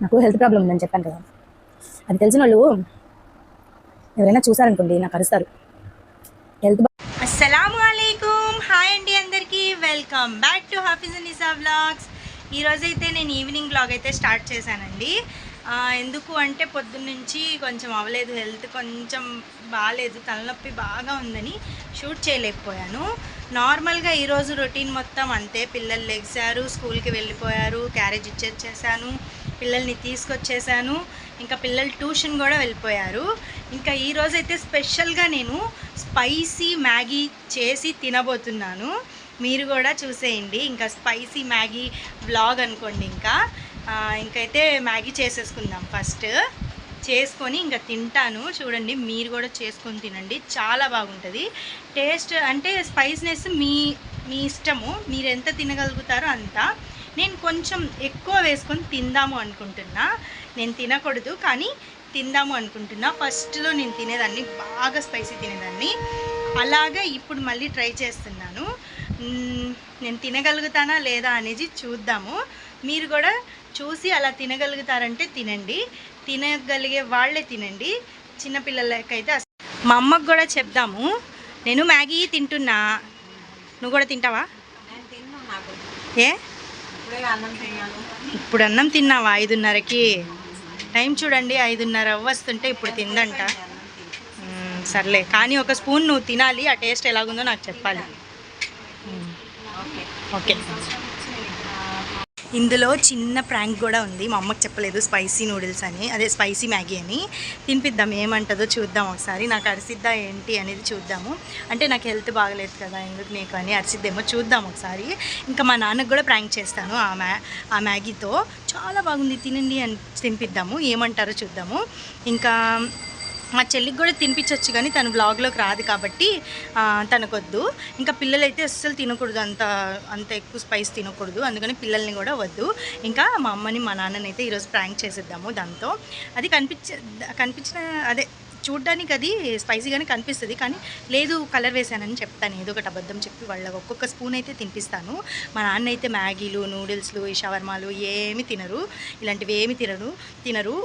నాకు health problem ఉందని చెప్పాను కదా, అది తెలిసిన వాళ్ళు ఎవరైనా చూసారనుకోండి నాకు అరుస్తారు. హెల్త్ అస్సలాము అలైకుం, హాయ్ అండి అందరికీ, welcome back to Hafeez Nisa vlogs. ఈరోజైతే నేను ఈవినింగ్ వ్లాగ్ అయితే స్టార్ట్ చేశానండి. ఎందుకు అంటే పొద్దున్నుంచి కొంచెం అవ్వలేదు, హెల్త్ కొంచెం బాగాలేదు, తలనొప్పి బాగా ఉందని షూట్ చేయలేకపోయాను. నార్మల్గా ఈరోజు రొటీన్ మొత్తం అంతే. పిల్లలు లెగ్సారు, స్కూల్కి వెళ్ళిపోయారు, క్యారేజ్ ఇచ్చేసాను, పిల్లల్ని తీసుకొచ్చేసాను, ఇంకా పిల్లలు ట్యూషన్ కూడా వెళ్ళిపోయారు. ఇంకా ఈరోజైతే స్పెషల్గా నేను స్పైసీ మ్యాగీ చేసి తినబోతున్నాను. మీరు కూడా చూసేయండి. ఇంకా స్పైసీ మ్యాగీ వ్లాగ్ అనుకోండి. ఇంకైతే మ్యాగీ చేసేసుకుందాం. ఫస్ట్ చేసుకొని ఇంకా తింటాను. చూడండి, మీరు కూడా చేసుకొని తినండి, చాలా బాగుంటుంది టేస్ట్. అంటే స్పైస్నెస్ మీ ఇష్టము, మీరు ఎంత తినగలుగుతారో అంత. నేను కొంచెం ఎక్కువ వేసుకొని తిందాము అనుకుంటున్నా. నేను తినకూడదు కానీ తిందాము అనుకుంటున్నా. ఫస్ట్లో నేను తినేదాన్ని, బాగా స్పైసీ తినేదాన్ని. అలాగే ఇప్పుడు మళ్ళీ ట్రై చేస్తున్నాను. నేను తినగలుగుతానా లేదా అనేది చూద్దాము. మీరు కూడా చూసి అలా తినగలుగుతారంటే తినండి, తినగలిగే వాళ్ళే తినండి. చిన్నపిల్లలకైతే మా అమ్మకు కూడా చెప్దాము. నేను మ్యాగీ తింటున్నా, నువ్వు కూడా తింటావా? ఏ ఇప్పుడు అన్నం తిన్నావా? 5:30కి టైం చూడండి, 5:30 అవ్వస్తుంటే ఇప్పుడు తిందంట. సర్లే కానీ ఒక స్పూన్ నువ్వు తినాలి, ఆ టేస్ట్ ఎలాగుందో నాకు చెప్పాలి. ఓకే. ఇందులో చిన్న ప్రాంక్ కూడా ఉంది, మా అమ్మకి చెప్పలేదు. స్పైసీ నూడిల్స్ అని, అదే స్పైసీ మ్యాగీ అని తినిపిద్దాం, ఏమంటుందో చూద్దాం ఒకసారి. నాకు అరిసిద్దా ఏంటి అనేది చూద్దాము. అంటే నాకు హెల్త్ బాగలేదు కదా, ఎందుకు నీకు అని అరిసిద్దేమో చూద్దాం ఒకసారి. ఇంకా మా నాన్నకు కూడా ప్రాంక్ చేస్తాను ఆ మ్యాగీతో. చాలా బాగుంది, తినండి అని తినిపిద్దాము, ఏమంటారో చూద్దాము. ఇంకా మా చెల్లికి కూడా తినిపించవచ్చు కానీ తను బ్లాగ్లోకి రాదు కాబట్టి తనకొద్దు. ఇంకా పిల్లలైతే అస్సలు తినకూడదు, అంత ఎక్కువ స్పైస్ తినకూడదు, అందుకని పిల్లల్ని కూడా వద్దు. ఇంకా మా అమ్మని మా నాన్నని అయితే ఈరోజు ప్రాంక్ చేసేద్దాము దాంతో. అది కనిపించిన అదే చూడ్డానికి అది స్పైసీగానే కనిపిస్తుంది కానీ లేదు, కలర్ వేసానని చెప్తాను. ఏదో ఒకటి అబద్ధం చెప్పి వాళ్ళకి ఒక్కొక్క స్పూన్ అయితే తినిపిస్తాను. మా నాన్న అయితే మ్యాగీలు, నూడిల్స్లు, ఈ షవర్మాలు ఏమి తినరు, ఇలాంటివి ఏమి తినరు.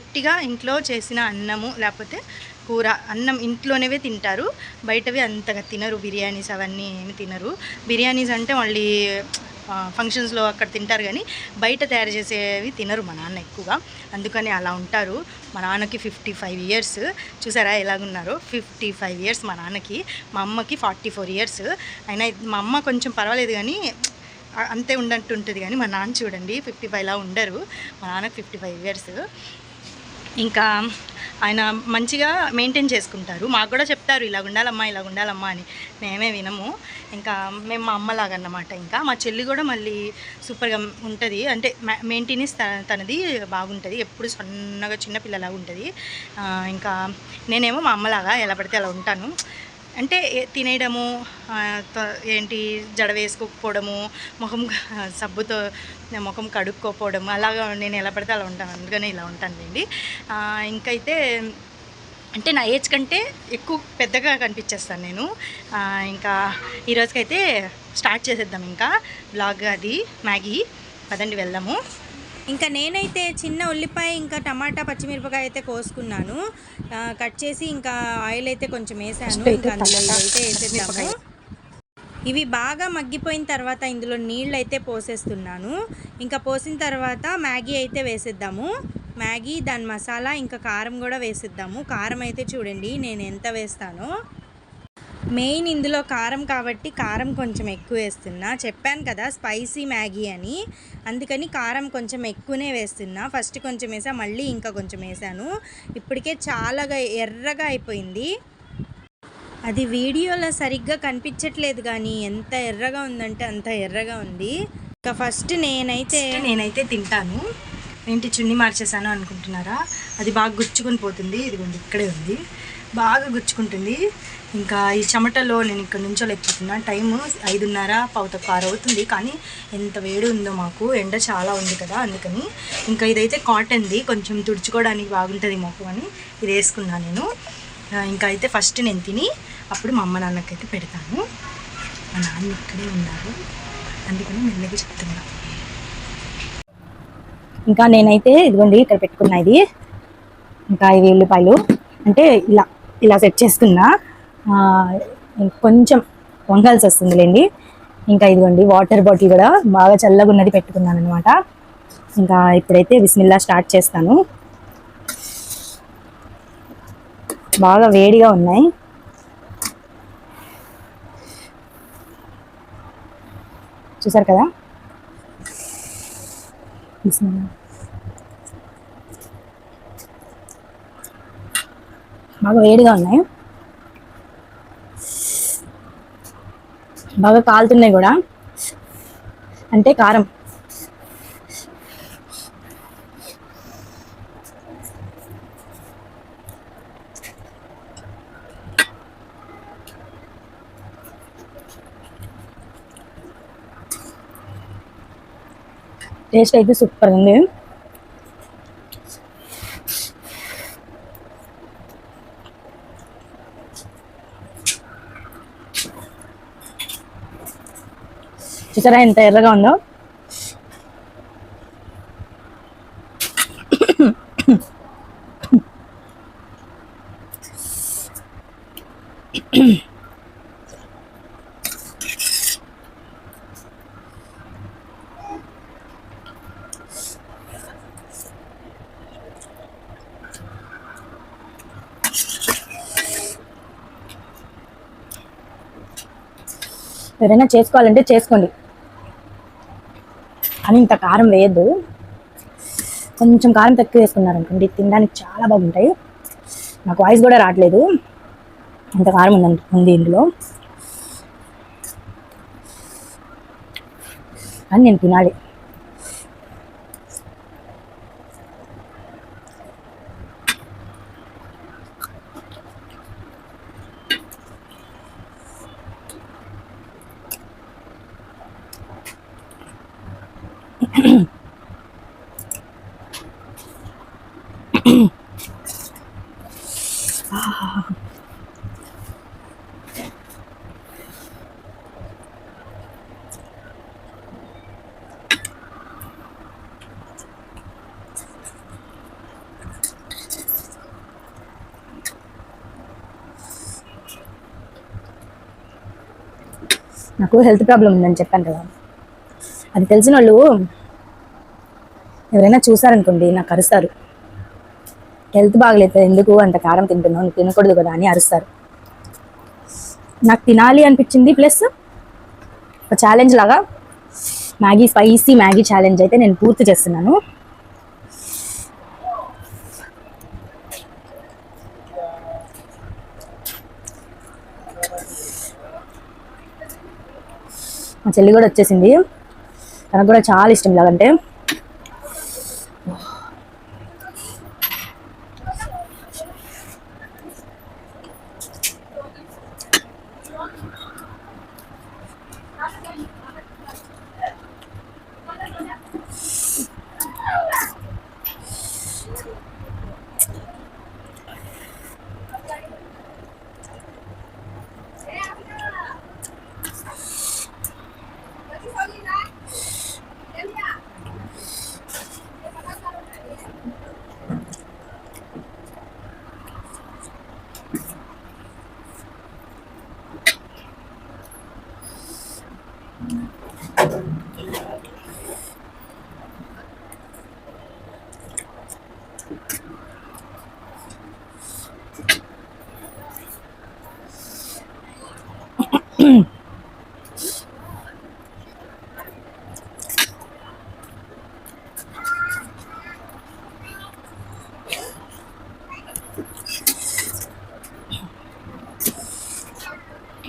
ఉట్టిగా ఇంట్లో చేసిన అన్నము లేకపోతే కూర, అన్నం ఇంట్లోనేవే తింటారు, బయటవి అంతగా తినరు. బిర్యానీస్ అవన్నీ ఏమి తినరు. బిర్యానీస్ అంటే మళ్ళీ ఫంక్షన్స్లో అక్కడ తింటారు కానీ బయట తయారు చేసేవి తినరు మా నాన్న ఎక్కువగా, అందుకని అలా ఉంటారు. మా నాన్నకి 55 ఇయర్స్, చూసారా ఎలాగున్నారో. 55 ఇయర్స్ మా నాన్నకి, మా అమ్మకి 44 ఇయర్స్. అయినా మా అమ్మ కొంచెం పర్వాలేదు కానీ అంతే ఉండట్టుంటుంది కానీ మా నాన్న చూడండి 55లా ఉండరు. మా నాన్నకి 55 ఇయర్స్. ఇంకా ఆయన మంచిగా మెయింటైన్ చేసుకుంటారు. మాకు కూడా చెప్తారు ఇలా ఉండాలమ్మా అని, మేమే వినము. ఇంకా మేము మా అమ్మలాగా అన్నమాట. ఇంకా మా చెల్లి కూడా మళ్ళీ సూపర్గా ఉంటుంది, అంటే మెయింటెనెన్స్ తనది బాగుంటుంది, ఎప్పుడు సన్నగా చిన్నపిల్లలాగా ఉంటుంది. ఇంకా నేనేమో మా అమ్మలాగా ఎలా పడితే అలా ఉంటాను. అంటే తినేయడము, ఏంటి జడ వేసుకోకపోవడము, సబ్బుతో ముఖం కడుక్కోపోవడం, అలాగా నేను ఎలా పడితే అలా ఉంటాను, అందుకనే ఇలా ఉంటానులేండి. ఇంకైతే అంటే నా ఏజ్ కంటే ఎక్కువ పెద్దగా కనిపించేస్తాను నేను. ఇంకా ఈరోజుకైతే స్టార్ట్ చేసేద్దాం ఇంకా బ్లాగ్, అది మ్యాగీ. పదండి వెళ్దాము. ఇంకా నేనైతే చిన్న ఉల్లిపాయ, ఇంకా టమాటా, పచ్చిమిరపకాయ అయితే కోసుకున్నాను, కట్ చేసి ఇంకా ఆయిల్ అయితే కొంచెం వేసాను. ఇంకా అందులో అయితే వేసేద్దాము. ఇవి బాగా మగ్గిపోయిన తర్వాత ఇందులో నీళ్ళు అయితే పోసేస్తున్నాను. ఇంకా పోసిన తర్వాత మ్యాగీ అయితే వేసేద్దాము. మ్యాగీ, దాని మసాలా, ఇంకా కారం కూడా వేసేద్దాము. కారం అయితే చూడండి నేను ఎంత వేస్తానో. మెయిన్ ఇందులో కారం కాబట్టి కారం కొంచెం ఎక్కువ వేస్తున్నా. చెప్పాను కదా స్పైసీ మ్యాగీ అని, అందుకని కారం కొంచెం ఎక్కువనే వేస్తున్నా. ఫస్ట్ కొంచెం వేసా, మళ్ళీ ఇంకా కొంచెం వేసాను. ఇప్పటికే చాలా ఎర్రగా అయిపోయింది. అది వీడియోలో సరిగ్గా కనిపించట్లేదు కానీ ఎంత ఎర్రగా ఉందంటే అంత ఎర్రగా ఉంది. ఇంకా ఫస్ట్ నేనైతే తింటాను. ఏంటి చున్నీ మార్చేసాను అనుకుంటున్నారా? అది బాగా గుచ్చుకొని పోతుంది. ఇదిగోండి ఇక్కడే ఉంది, బాగా గుచ్చుకుంటుంది. ఇంకా ఈ చెమటలో నేను ఇక్కడ నుంచోలేకపోతున్నా. టైము 5:30, 5:15 అవుతుంది కానీ ఎంత వేడి ఉందో మాకు, ఎండ చాలా ఉంది కదా, అందుకని. ఇంకా ఇదైతే కాటన్ది, కొంచెం తుడుచుకోవడానికి బాగుంటుంది మొహం అని ఇది వేసుకున్నాను నేను. ఇంకా అయితే ఫస్ట్ నేను తిని అప్పుడు మా అమ్మ నాన్నకైతే పెడతాను. మా నాన్న ఇక్కడే ఉన్నారు, అందుకని మెల్లగా చెప్తున్నా. ఇంకా నేనైతే ఇదిగోండి ఇక్కడ పెట్టుకున్నా ఇది. ఇంకా ఇవి ఉల్లిపాయలు అంటే ఇలా ఇలా సెట్ చేసుకున్నా. కొంచెం వంకాల్సి వస్తుందిలేండి. ఇంకా ఇదిగోండి వాటర్ బాటిల్ కూడా బాగా చల్లగా ఉన్నది పెట్టుకున్నాను అనమాట. ఇంకా ఇప్పుడైతే బిస్మిల్లా స్టార్ట్ చేస్తాను. బాగా వేడిగా ఉన్నాయి. చూసారు కదా, బిస్మిల్లా. బాగా వేడిగా ఉన్నాయి, బాగా కాలుతున్నాయి కూడా. అంటే కారం టేస్ట్ అయితే సూపర్ ఉంది. చూసారా ఎంత ఎర్రగా ఉందో. ఎవరైనా చేసుకోవాలంటే చేసుకోండి, కానీ ఇంత కారం వేయద్దు. కొంచెం కారం తక్కువ వేసుకున్నారనుకోండి తినడానికి చాలా బాగుంటాయి. నాకు వాయిస్ కూడా రావట్లేదు, అంత కారం ఉంది ఇందులో. కానీ నేను తినాలి. నాకు హెల్త్ ప్రాబ్లం ఉందని చెప్పాను కదా, అది తెలిసిన వాళ్ళు ఎవరైనా చూసారనుకోండి నాకు అరుస్తారు. హెల్త్ బాగలేదు ఎందుకు అంత కారం తింటున్నావు, నువ్వు తినకూడదు కదా అని అరుస్తారు. నాకు తినాలి అనిపించింది, ప్లస్ ఒక ఛాలెంజ్ లాగా మ్యాగీ, స్పైసీ మ్యాగీ ఛాలెంజ్ అయితే నేను పూర్తి చేస్తున్నాను. మా చెల్లి కూడా వచ్చేసింది, తనకు కూడా చాలా ఇష్టం ఇలాగంటే.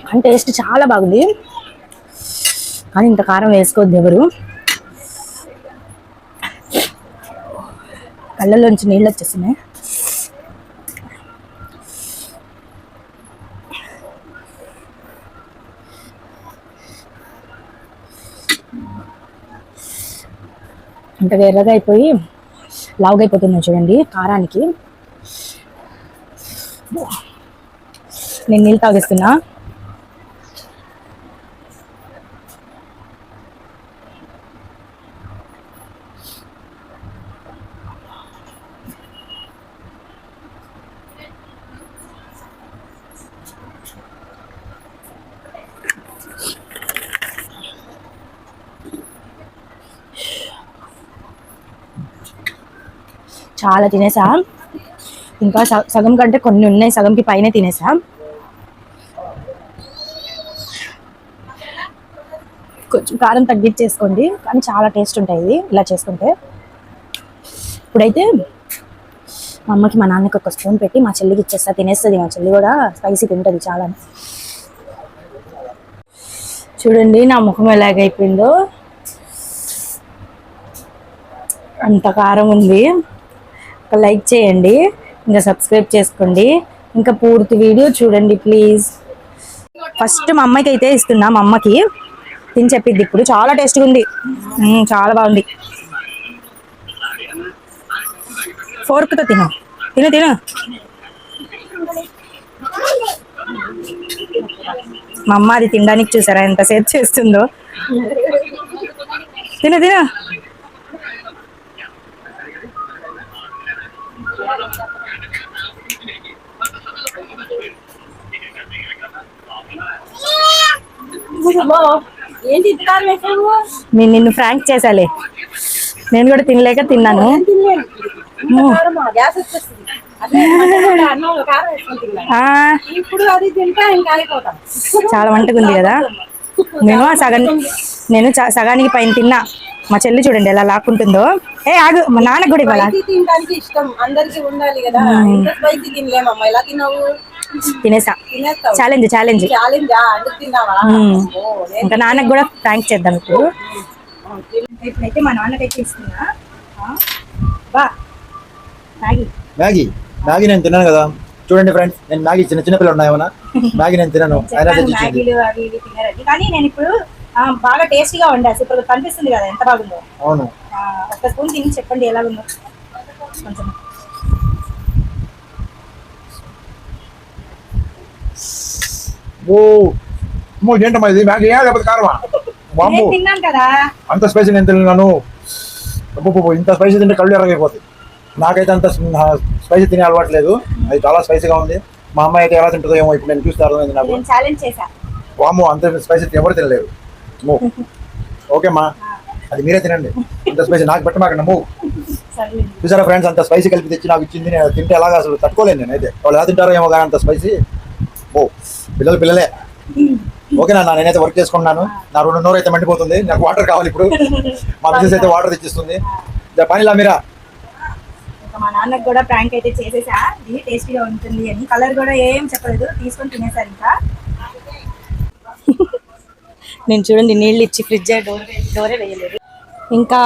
కానీ టేస్ట్ చాలా బాగుంది, కానీ ఇంత కారం వేసుకోవద్దు ఎవరు. కళ్ళల్లోంచి నీళ్ళు వచ్చేస్తున్నాయి. అంటే ఎర్రగా అయిపోయి లావుగా అయిపోతుంది చూడండి కారానికి. నేను నీళ్ళు తాగిస్తున్నా. చాలా తినేసా. ఇంకా సగం కంటే కొన్ని ఉన్నాయి, సగంకి పైనే తినేసా. కొంచెం కారం తగ్గించేసుకోండి, కానీ చాలా టేస్ట్ ఉంటాయి ఇలా చేసుకుంటే. ఇప్పుడైతే మా అమ్మకి మా నాన్నకి ఒక స్పూన్ పెట్టి మా చెల్లికి ఇచ్చేస్తా, తినేస్తుంది. మా చెల్లి కూడా స్పైసీ తింటుంది చాలా. చూడండి నా ముఖం ఎలాగైపోయిందో, అంత కారం ఉంది. ఒక లైక్ చేయండి, ఇంకా సబ్స్క్రైబ్ చేసుకోండి, ఇంకా పూర్తి వీడియో చూడండి ప్లీజ్. ఫస్ట్ మా అమ్మకి అయితే ఇస్తున్నా, మా అమ్మకి తిని చెప్పిద్ది ఇప్పుడు. చాలా టేస్ట్గా ఉంది, చాలా బాగుంది. ఫోర్క్తో తిను తిను తిను. మా అమ్మ అది తినడానికి చూసారా ఎంత సేపు చేస్తుందో. తిను తిను. నేను నిన్ను ఫ్రాంక్ చేసాలే, నేను కూడా తినలేక తిన్నాను. చాలా వంటగా ఉంది కదా. నేను సగానికి పైన తిన్నా. మా చెల్లి చూడండి ఎలా లాక్కుంటుందో. ఆగు, మా నాన్నకు కూడా ఇవ్వాలి. తినేసా. Challenge challenge. ఇంకా నాన్నకు కూడా థ్యాంక్స్ చేద్దాం ఇప్పుడు. ఇప్పుడైతే మా నాన్నకైతే ఇస్తున్నా. మ్యాగీ మ్యాగీ నేను తిన్నాను కదా. చూడండి ఫ్రెండ్స్, నేను మ్యాగీ చిన్న పిల్లలు ఉన్నాయేమన్నా, మ్యాగీ నేను తిన్నాను. మ్యాగీలు అవి ఇవి తినారండి, కానీ నేను ఇప్పుడు బాగా టేస్టీగా వండాను. ఇప్పుడు కనిపిస్తుంది కదా ఎంత బాగుందో. అవును, ఒక స్పూన్ తిని చెప్పండి ఎలా ఉందో కొంచెం. ఏంటమ్మా ఇది, మ్యాగీ లేకపోతే కారమా? తిన్నాను కదా. అంత స్పైసీ నేను తిన్నాను. ఇంత స్పైసీ తింటే కళ్ళు ఎరగైపోతుంది. నాకైతే అంత స్పైసీ తినే అలవాట్లేదు, అది చాలా స్పైసీగా ఉంది. మా అమ్మాయి అయితే ఎలా తింటుందో ఏమో, ఇప్పుడు నేను చూస్తే అర్థమైంది నాకు. వామ్మో, అంత స్పైసీ ఎవరు తినలేరు. ఓకేమ్మా, అది మీరే తినండి. అంత స్పైసీ నాకు పెట్టమాకండి. చూసారా ఫ్రెండ్స్, అంత స్పైసీ కలిపి తెచ్చి నాకు ఇచ్చింది. నేను తింటే ఎలాగా అసలు తట్టుకోలేను. నేనైతే వాళ్ళు ఎలా తింటారో ఏమో కానీ అంత స్పైసీ. పిల్లలే. ఓకేనా, నేనైతే వర్క్ చేసుకున్నాను. నా 2 నోరు అయితే మండిపోతుంది. నాకు వాటర్ కావాలి ఇప్పుడు. మా మిసెస్ అయితే వాటర్ తెచ్చిస్తుంది. పనిలా మీరా. మా నాన్నకు కూడా ప్రాంక్ అయితే చేసేసా, ఇది టేస్టీగా ఉంటుంది అని. కలర్ కూడా ఏం చెప్పలేదు, తీసుకొని తినేసారు. ఇంకా నేను చూడండి నీళ్ళు ఇచ్చి ఫ్రిడ్జ్ డోరే వేయలేదు. ఇంకా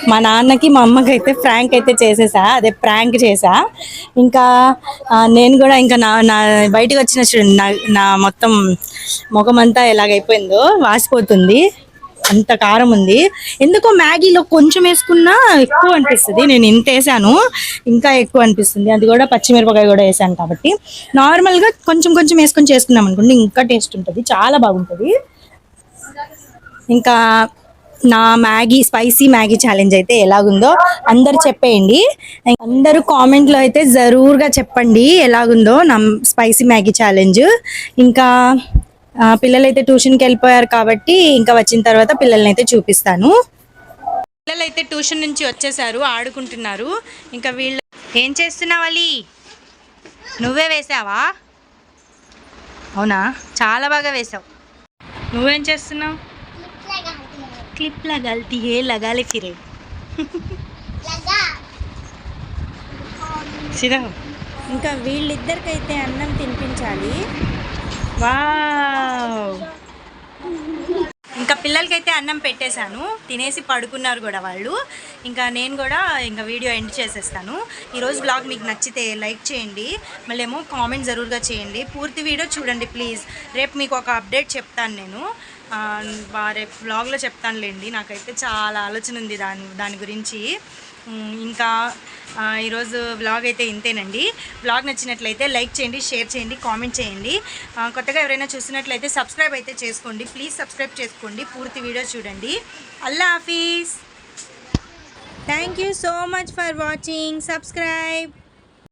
మా నాన్నకి మా అమ్మకి అయితే ప్రాంక్ అయితే చేసేసా, అదే ప్రాంక్ చేసా. ఇంకా నేను కూడా ఇంకా నా బయటకు వచ్చిన చూడండి, నా మొత్తం ముఖం అంతా ఎలాగైపోయిందో, వాసిపోతుంది, అంత కారం ఉంది. ఎందుకో మ్యాగీలో కొంచెం వేసుకున్నా ఎక్కువ అనిపిస్తుంది. నేను ఇంత వేసాను, ఇంకా ఎక్కువ అనిపిస్తుంది. అది కూడా పచ్చిమిరపకాయ కూడా వేసాను కాబట్టి. నార్మల్గా కొంచెం కొంచెం వేసుకొని చేసుకున్నాం అనుకోండి, ఇంకా టేస్ట్ ఉంటుంది, చాలా బాగుంటుంది. ఇంకా నా స్పైసీ మ్యాగీ ఛాలెంజ్ అయితే ఎలాగుందో అందరు చెప్పేయండి. అందరూ కామెంట్లో అయితే జరూర్గా చెప్పండి ఎలాగుందో నా స్పైసీ మ్యాగీ ఛాలెంజ్. ఇంకా పిల్లలైతే ట్యూషన్కి వెళ్ళిపోయారు కాబట్టి ఇంకా వచ్చిన తర్వాత పిల్లల్ని అయితే చూపిస్తాను. పిల్లలైతే ట్యూషన్ నుంచి వచ్చేసారు, ఆడుకుంటున్నారు. ఇంకా వీళ్ళు ఏం చేస్తున్నావు? అలీ, నువ్వే వేసావా? అవునా, చాలా బాగా వేసావు. నువ్వేం చేస్తున్నావు? क्लिप लगाती है, लगा ले फिर సిరా. ఇంకా వీళ్ళిద్దరికైతే అన్నం తినిపించాలి. వావ్, ఇంకా పిల్లలకైతే అన్నం పెట్టేశాను, తినేసి పడుకున్నారు కూడా వాళ్ళు. ఇంకా నేను కూడా ఇంకా వీడియో ఎండ్ చేసేస్తాను. ఈరోజు బ్లాగ్ మీకు నచ్చితే లైక్ చేయండి, మళ్ళీ ఏమో కామెంట్ జరూర్గా చేయండి. పూర్తి వీడియో చూడండి ప్లీజ్. రేపు మీకు ఒక అప్డేట్ చెప్తాను నేను, రేపు బ్లాగ్లో చెప్తానులేండి. నాకైతే చాలా ఆలోచన ఉంది దాని గురించి. ఇంకా ఈరోజు వ్లాగ్ అయితే ఇంతేనండి. వ్లాగ్ నచ్చినట్లయితే లైక్ చేయండి, షేర్ చేయండి, కామెంట్ చేయండి. కొత్తగా ఎవరైనా చూసినట్లయితే సబ్స్క్రైబ్ అయితే చేసుకోండి ప్లీజ్. సబ్స్క్రైబ్ చేసుకోండి, పూర్తి వీడియో చూడండి. అల్లా హాఫీజ్. Thank you so much for watching. Subscribe.